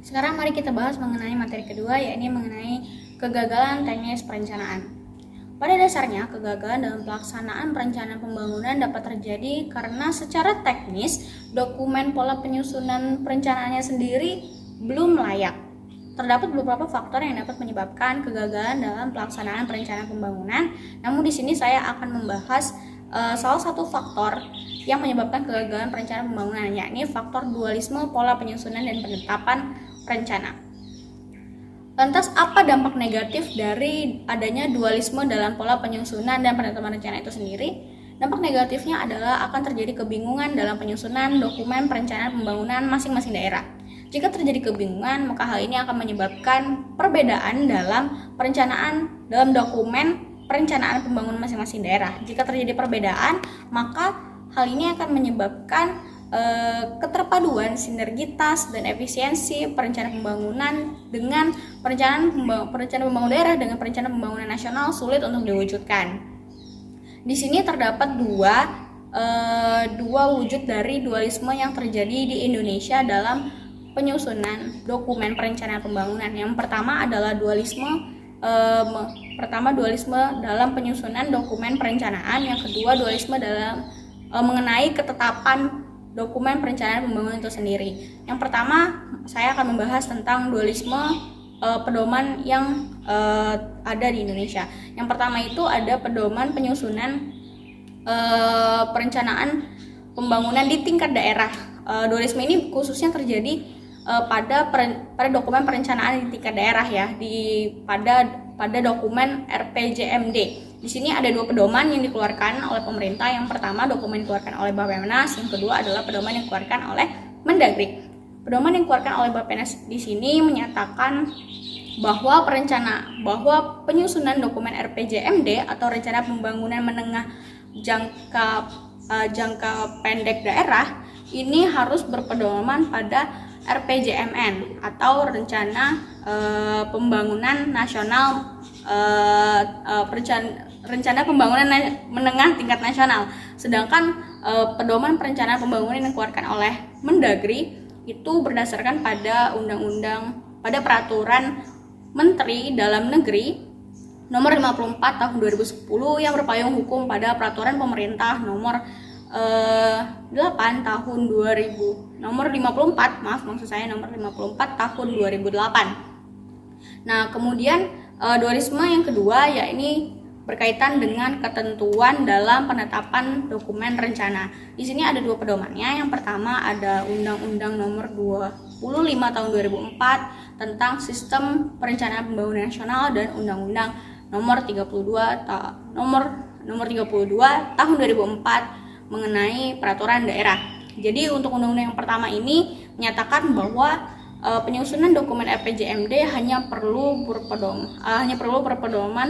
Sekarang mari kita bahas mengenai materi kedua, yakni mengenai kegagalan teknis perencanaan. Pada dasarnya, kegagalan dalam pelaksanaan perencanaan pembangunan dapat terjadi karena secara teknis dokumen pola penyusunan perencanaannya sendiri belum layak. Terdapat beberapa faktor yang dapat menyebabkan kegagalan dalam pelaksanaan perencanaan pembangunan. Namun di sini saya akan membahas salah satu faktor yang menyebabkan kegagalan perencanaan pembangunan, yakni faktor dualisme pola penyusunan dan penetapan rencana. Lantas apa dampak negatif dari adanya dualisme dalam pola penyusunan dan penetapan rencana itu sendiri? Dampak negatifnya adalah akan terjadi kebingungan dalam penyusunan dokumen perencanaan pembangunan masing-masing daerah. Jika terjadi kebingungan, maka hal ini akan menyebabkan perbedaan dalam perencanaan dalam dokumen perencanaan pembangunan masing-masing daerah. Jika terjadi perbedaan, maka hal ini akan menyebabkan keterpaduan, sinergitas, dan efisiensi perencanaan pembangunan dengan perencanaan pembangunan daerah dengan perencanaan pembangunan nasional sulit untuk diwujudkan. Di sini terdapat dua wujud dari dualisme yang terjadi di Indonesia dalam penyusunan dokumen perencanaan pembangunan. Yang pertama adalah dualisme dalam penyusunan dokumen perencanaan. Yang kedua, dualisme dalam mengenai ketetapan dokumen perencanaan pembangunan itu sendiri. Yang pertama, saya akan membahas tentang dualisme pedoman yang ada di Indonesia. Yang pertama itu ada pedoman penyusunan perencanaan pembangunan di tingkat daerah. Dualisme ini khususnya terjadi pada dokumen perencanaan di tingkat daerah ya, pada dokumen RPJMD. Di sini ada dua pedoman yang dikeluarkan oleh pemerintah. Yang pertama, dokumen dikeluarkan oleh Bappenas. Yang kedua adalah pedoman yang dikeluarkan oleh Mendagri. Pedoman yang dikeluarkan oleh Bappenas di sini menyatakan bahwa penyusunan dokumen RPJMD atau rencana pembangunan menengah jangka pendek daerah ini harus berpedoman pada RPJMN atau rencana pembangunan nasional, rencana pembangunan menengah tingkat nasional. Sedangkan pedoman perencanaan pembangunan yang dikeluarkan oleh Mendagri itu berdasarkan pada pada peraturan Menteri Dalam Negeri nomor 54 tahun 2010 yang berpayung hukum pada peraturan pemerintah nomor 8 tahun 2000 nomor 54 tahun 2008. Nah, kemudian dualisme yang kedua yakni berkaitan dengan ketentuan dalam penetapan dokumen rencana. Di sini ada dua pedomannya. Yang pertama ada Undang-Undang nomor 25 tahun 2004 tentang Sistem Perencanaan Pembangunan Nasional dan Undang-Undang nomor 32 tahun 2004 mengenai peraturan daerah. Jadi untuk undang-undang yang pertama ini menyatakan bahwa penyusunan dokumen RPJMD hanya perlu berpedoman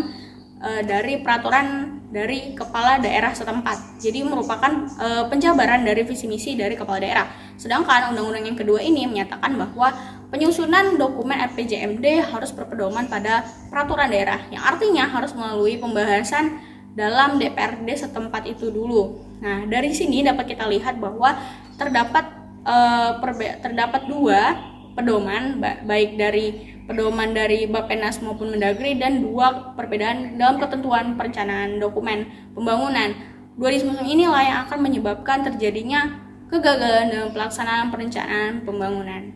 dari peraturan dari kepala daerah setempat. Jadi merupakan penjabaran dari visi misi dari kepala daerah. Sedangkan undang-undang yang kedua ini menyatakan bahwa penyusunan dokumen RPJMD harus berpedoman pada peraturan daerah, yang artinya harus melalui pembahasan dalam DPRD setempat itu dulu. Nah, dari sini dapat kita lihat bahwa terdapat dua pedoman, baik dari pedoman dari Bappenas maupun Mendagri, dan dua perbedaan dalam ketentuan perencanaan dokumen pembangunan. Dualisme inilah yang akan menyebabkan terjadinya kegagalan dalam pelaksanaan perencanaan pembangunan.